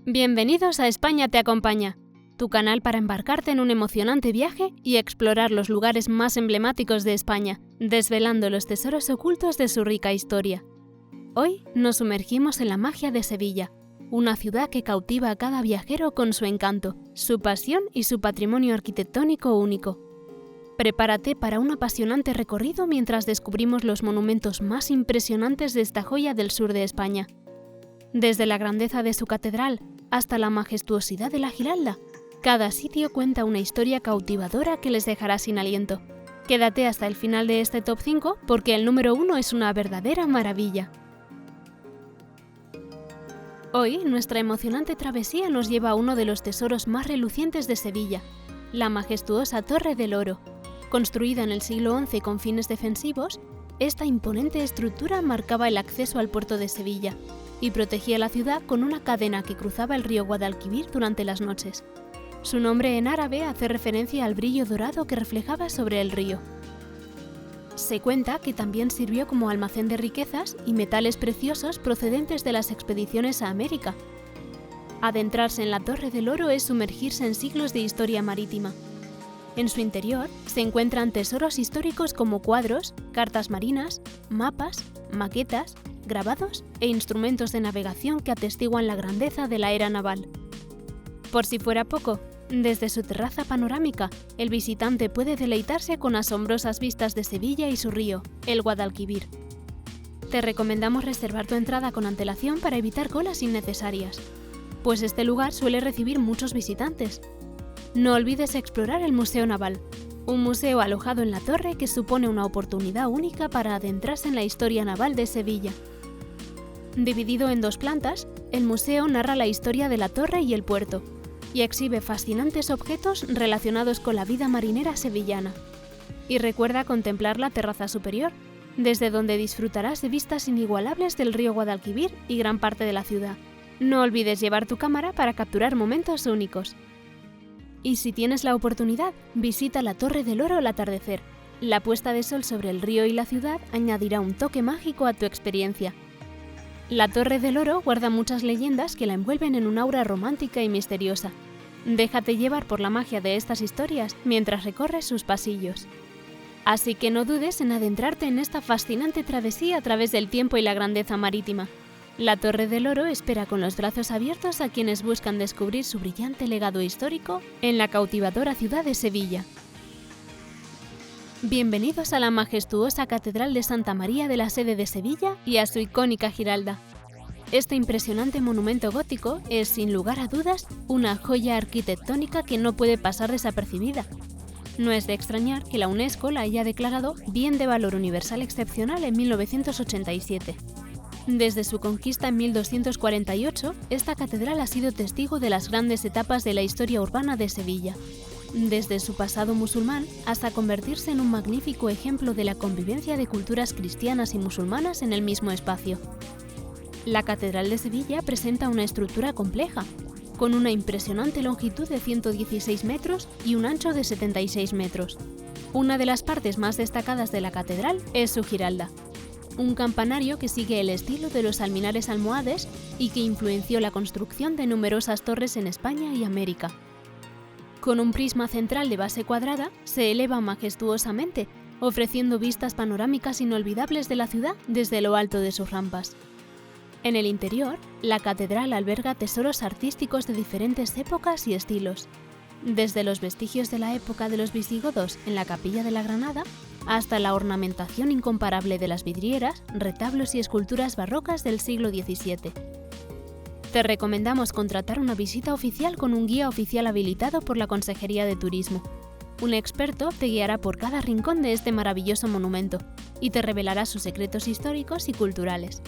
Bienvenidos a España te acompaña, tu canal para embarcarte en un emocionante viaje y explorar los lugares más emblemáticos de España, desvelando los tesoros ocultos de su rica historia. Hoy nos sumergimos en la magia de Sevilla, una ciudad que cautiva a cada viajero con su encanto, su pasión y su patrimonio arquitectónico único. Prepárate para un apasionante recorrido mientras descubrimos los monumentos más impresionantes de esta joya del sur de España. Desde la grandeza de su catedral hasta la majestuosidad de la Giralda, cada sitio cuenta una historia cautivadora que les dejará sin aliento. Quédate hasta el final de este top 5 porque el número 1 es una verdadera maravilla. Hoy, nuestra emocionante travesía nos lleva a uno de los tesoros más relucientes de Sevilla, la majestuosa Torre del Oro. Construida en el siglo XI con fines defensivos, esta imponente estructura marcaba el acceso al puerto de Sevilla y protegía la ciudad con una cadena que cruzaba el río Guadalquivir durante las noches. Su nombre en árabe hace referencia al brillo dorado que reflejaba sobre el río. Se cuenta que también sirvió como almacén de riquezas y metales preciosos procedentes de las expediciones a América. Adentrarse en la Torre del Oro es sumergirse en siglos de historia marítima. En su interior se encuentran tesoros históricos como cuadros, cartas marinas, mapas, maquetas, grabados e instrumentos de navegación que atestiguan la grandeza de la era naval. Por si fuera poco, desde su terraza panorámica, el visitante puede deleitarse con asombrosas vistas de Sevilla y su río, el Guadalquivir. Te recomendamos reservar tu entrada con antelación para evitar colas innecesarias, pues este lugar suele recibir muchos visitantes. No olvides explorar el Museo Naval, un museo alojado en la torre que supone una oportunidad única para adentrarse en la historia naval de Sevilla. Dividido en 2 plantas, el museo narra la historia de la torre y el puerto, y exhibe fascinantes objetos relacionados con la vida marinera sevillana. Y recuerda contemplar la terraza superior, desde donde disfrutarás de vistas inigualables del río Guadalquivir y gran parte de la ciudad. No olvides llevar tu cámara para capturar momentos únicos. Y si tienes la oportunidad, visita la Torre del Oro al atardecer. La puesta de sol sobre el río y la ciudad añadirá un toque mágico a tu experiencia. La Torre del Oro guarda muchas leyendas que la envuelven en un aura romántica y misteriosa. Déjate llevar por la magia de estas historias mientras recorres sus pasillos. Así que no dudes en adentrarte en esta fascinante travesía a través del tiempo y la grandeza marítima. La Torre del Oro espera con los brazos abiertos a quienes buscan descubrir su brillante legado histórico en la cautivadora ciudad de Sevilla. Bienvenidos a la majestuosa Catedral de Santa María de la Sede de Sevilla y a su icónica Giralda. Este impresionante monumento gótico es, sin lugar a dudas, una joya arquitectónica que no puede pasar desapercibida. No es de extrañar que la UNESCO la haya declarado Bien de Valor Universal Excepcional en 1987. Desde su conquista en 1248, esta catedral ha sido testigo de las grandes etapas de la historia urbana de Sevilla, desde su pasado musulmán hasta convertirse en un magnífico ejemplo de la convivencia de culturas cristianas y musulmanas en el mismo espacio. La Catedral de Sevilla presenta una estructura compleja, con una impresionante longitud de 116 metros y un ancho de 76 metros. Una de las partes más destacadas de la catedral es su Giralda, un campanario que sigue el estilo de los alminares almohades y que influenció la construcción de numerosas torres en España y América. Con un prisma central de base cuadrada, se eleva majestuosamente, ofreciendo vistas panorámicas inolvidables de la ciudad desde lo alto de sus rampas. En el interior, la catedral alberga tesoros artísticos de diferentes épocas y estilos, desde los vestigios de la época de los visigodos en la Capilla de la Granada, hasta la ornamentación incomparable de las vidrieras, retablos y esculturas barrocas del siglo XVII. Te recomendamos contratar una visita oficial con un guía oficial habilitado por la Consejería de Turismo. Un experto te guiará por cada rincón de este maravilloso monumento y te revelará sus secretos históricos y culturales.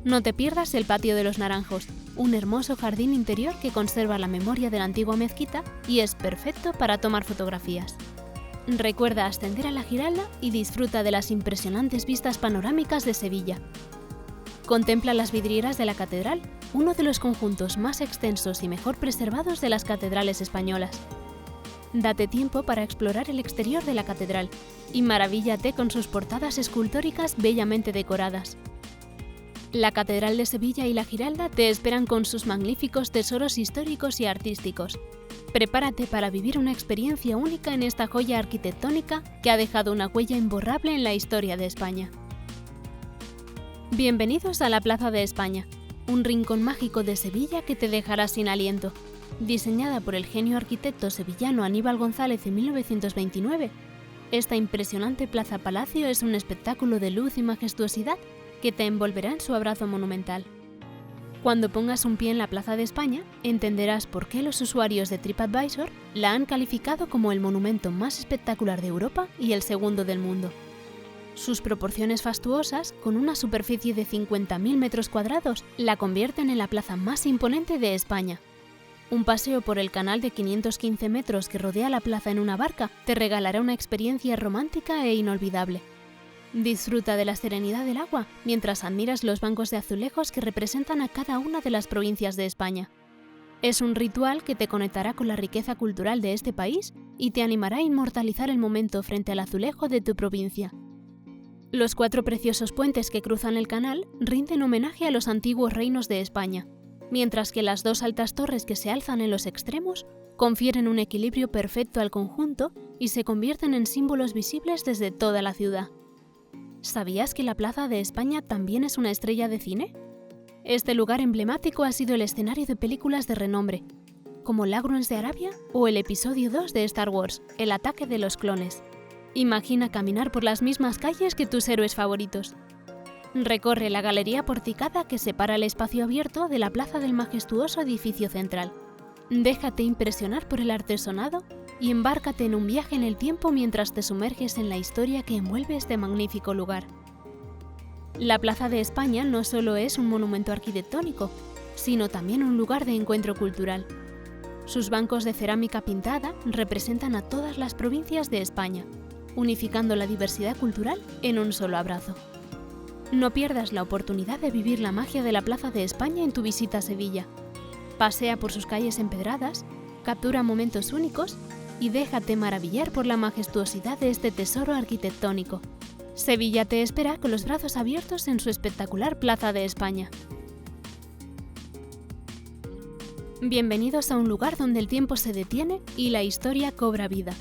No te pierdas el Patio de los Naranjos, un hermoso jardín interior que conserva la memoria de la antigua mezquita y es perfecto para tomar fotografías. Recuerda ascender a la Giralda y disfruta de las impresionantes vistas panorámicas de Sevilla. Contempla las vidrieras de la catedral, uno de los conjuntos más extensos y mejor preservados de las catedrales españolas. Date tiempo para explorar el exterior de la catedral y maravíllate con sus portadas escultóricas bellamente decoradas. La Catedral de Sevilla y la Giralda te esperan con sus magníficos tesoros históricos y artísticos. Prepárate para vivir una experiencia única en esta joya arquitectónica que ha dejado una huella imborrable en la historia de España. Bienvenidos a la Plaza de España, un rincón mágico de Sevilla que te dejará sin aliento. Diseñada por el genio arquitecto sevillano Aníbal González en 1929, esta impresionante plaza-palacio es un espectáculo de luz y majestuosidad que te envolverá en su abrazo monumental. Cuando pongas un pie en la Plaza de España, entenderás por qué los usuarios de TripAdvisor la han calificado como el monumento más espectacular de Europa y el segundo del mundo. Sus proporciones fastuosas, con una superficie de 50.000 metros cuadrados, la convierten en la plaza más imponente de España. Un paseo por el canal de 515 metros que rodea la plaza en una barca te regalará una experiencia romántica e inolvidable. Disfruta de la serenidad del agua mientras admiras los bancos de azulejos que representan a cada una de las provincias de España. Es un ritual que te conectará con la riqueza cultural de este país y te animará a inmortalizar el momento frente al azulejo de tu provincia. Los 4 preciosos puentes que cruzan el canal rinden homenaje a los antiguos reinos de España, mientras que las 2 altas torres que se alzan en los extremos confieren un equilibrio perfecto al conjunto y se convierten en símbolos visibles desde toda la ciudad. ¿Sabías que la Plaza de España también es una estrella de cine? Este lugar emblemático ha sido el escenario de películas de renombre, como Ladrones de Arabia o el episodio 2 de Star Wars, El ataque de los clones. Imagina caminar por las mismas calles que tus héroes favoritos. Recorre la galería porticada que separa el espacio abierto de la plaza del majestuoso edificio central. Déjate impresionar por el artesonado y embárcate en un viaje en el tiempo mientras te sumerges en la historia que envuelve este magnífico lugar. La Plaza de España no solo es un monumento arquitectónico, sino también un lugar de encuentro cultural. Sus bancos de cerámica pintada representan a todas las provincias de España, unificando la diversidad cultural en un solo abrazo. No pierdas la oportunidad de vivir la magia de la Plaza de España en tu visita a Sevilla. Pasea por sus calles empedradas, captura momentos únicos y déjate maravillar por la majestuosidad de este tesoro arquitectónico. Sevilla te espera con los brazos abiertos en su espectacular Plaza de España. Bienvenidos a un lugar donde el tiempo se detiene y la historia cobra vida.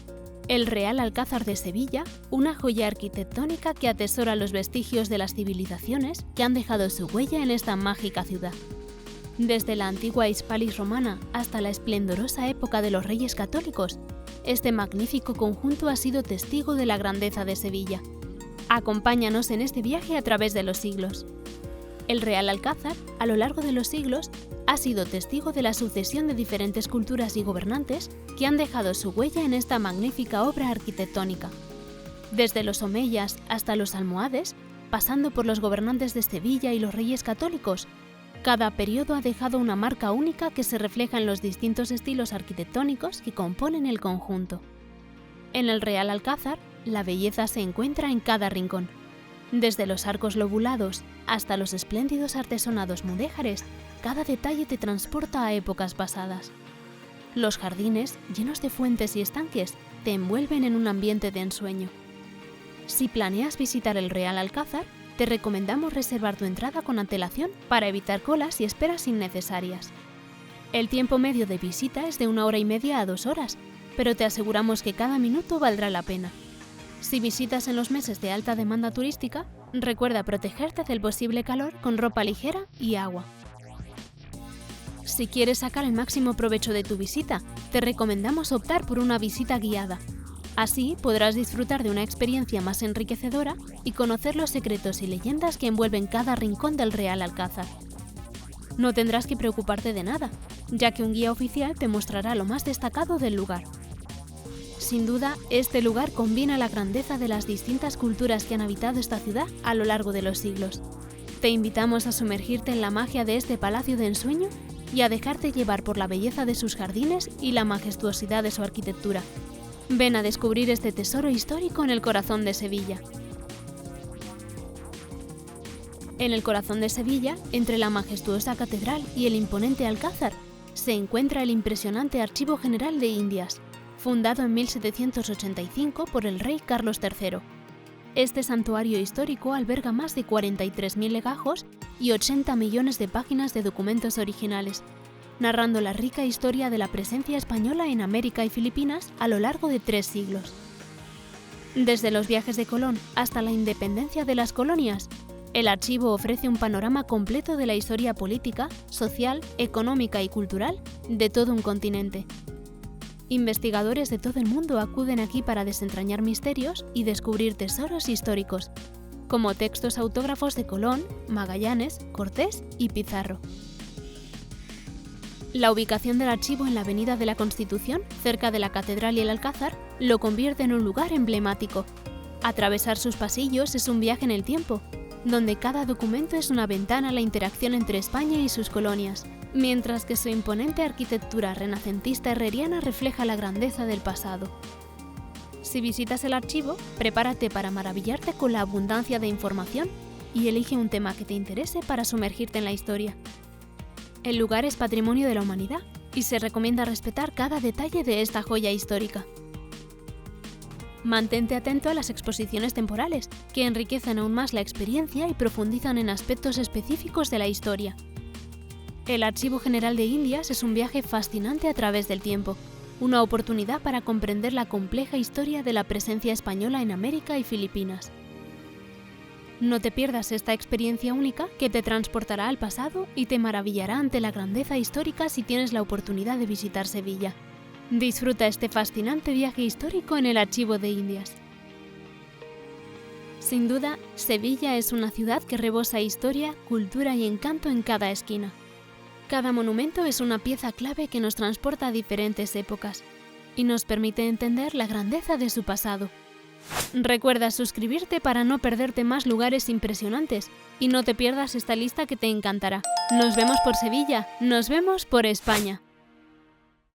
El Real Alcázar de Sevilla, una joya arquitectónica que atesora los vestigios de las civilizaciones que han dejado su huella en esta mágica ciudad. Desde la antigua Hispalis romana hasta la esplendorosa época de los Reyes Católicos, este magnífico conjunto ha sido testigo de la grandeza de Sevilla. Acompáñanos en este viaje a través de los siglos. El Real Alcázar, a lo largo de los siglos, ha sido testigo de la sucesión de diferentes culturas y gobernantes que han dejado su huella en esta magnífica obra arquitectónica. Desde los omeyas hasta los almohades, pasando por los gobernantes de Sevilla y los Reyes Católicos, cada periodo ha dejado una marca única que se refleja en los distintos estilos arquitectónicos que componen el conjunto. En el Real Alcázar, la belleza se encuentra en cada rincón. Desde los arcos lobulados hasta los espléndidos artesonados mudéjares, cada detalle te transporta a épocas pasadas. Los jardines, llenos de fuentes y estanques, te envuelven en un ambiente de ensueño. Si planeas visitar el Real Alcázar, te recomendamos reservar tu entrada con antelación para evitar colas y esperas innecesarias. El tiempo medio de visita es de 1 hora y media a 2 horas, pero te aseguramos que cada minuto valdrá la pena. Si visitas en los meses de alta demanda turística, recuerda protegerte del posible calor con ropa ligera y agua. Si quieres sacar el máximo provecho de tu visita, te recomendamos optar por una visita guiada. Así podrás disfrutar de una experiencia más enriquecedora y conocer los secretos y leyendas que envuelven cada rincón del Real Alcázar. No tendrás que preocuparte de nada, ya que un guía oficial te mostrará lo más destacado del lugar. Sin duda, este lugar combina la grandeza de las distintas culturas que han habitado esta ciudad a lo largo de los siglos. Te invitamos a sumergirte en la magia de este palacio de ensueño y a dejarte llevar por la belleza de sus jardines y la majestuosidad de su arquitectura. Ven a descubrir este tesoro histórico en el corazón de Sevilla. En el corazón de Sevilla, entre la majestuosa catedral y el imponente alcázar, se encuentra el impresionante Archivo General de Indias, fundado en 1785 por el rey Carlos III. Este santuario histórico alberga más de 43.000 legajos y 80 millones de páginas de documentos originales, narrando la rica historia de la presencia española en América y Filipinas a lo largo de 3 siglos. Desde los viajes de Colón hasta la independencia de las colonias, el archivo ofrece un panorama completo de la historia política, social, económica y cultural de todo un continente. Investigadores de todo el mundo acuden aquí para desentrañar misterios y descubrir tesoros históricos, como textos autógrafos de Colón, Magallanes, Cortés y Pizarro. La ubicación del archivo en la Avenida de la Constitución, cerca de la Catedral y el Alcázar, lo convierte en un lugar emblemático. Atravesar sus pasillos es un viaje en el tiempo, donde cada documento es una ventana a la interacción entre España y sus colonias, mientras que su imponente arquitectura renacentista herreriana refleja la grandeza del pasado. Si visitas el archivo, prepárate para maravillarte con la abundancia de información y elige un tema que te interese para sumergirte en la historia. El lugar es patrimonio de la humanidad y se recomienda respetar cada detalle de esta joya histórica. Mantente atento a las exposiciones temporales, que enriquecen aún más la experiencia y profundizan en aspectos específicos de la historia. El Archivo General de Indias es un viaje fascinante a través del tiempo, una oportunidad para comprender la compleja historia de la presencia española en América y Filipinas. No te pierdas esta experiencia única que te transportará al pasado y te maravillará ante la grandeza histórica si tienes la oportunidad de visitar Sevilla. Disfruta este fascinante viaje histórico en el Archivo de Indias. Sin duda, Sevilla es una ciudad que rebosa historia, cultura y encanto en cada esquina. Cada monumento es una pieza clave que nos transporta a diferentes épocas y nos permite entender la grandeza de su pasado. Recuerda suscribirte para no perderte más lugares impresionantes y no te pierdas esta lista que te encantará. Nos vemos por Sevilla, nos vemos por España.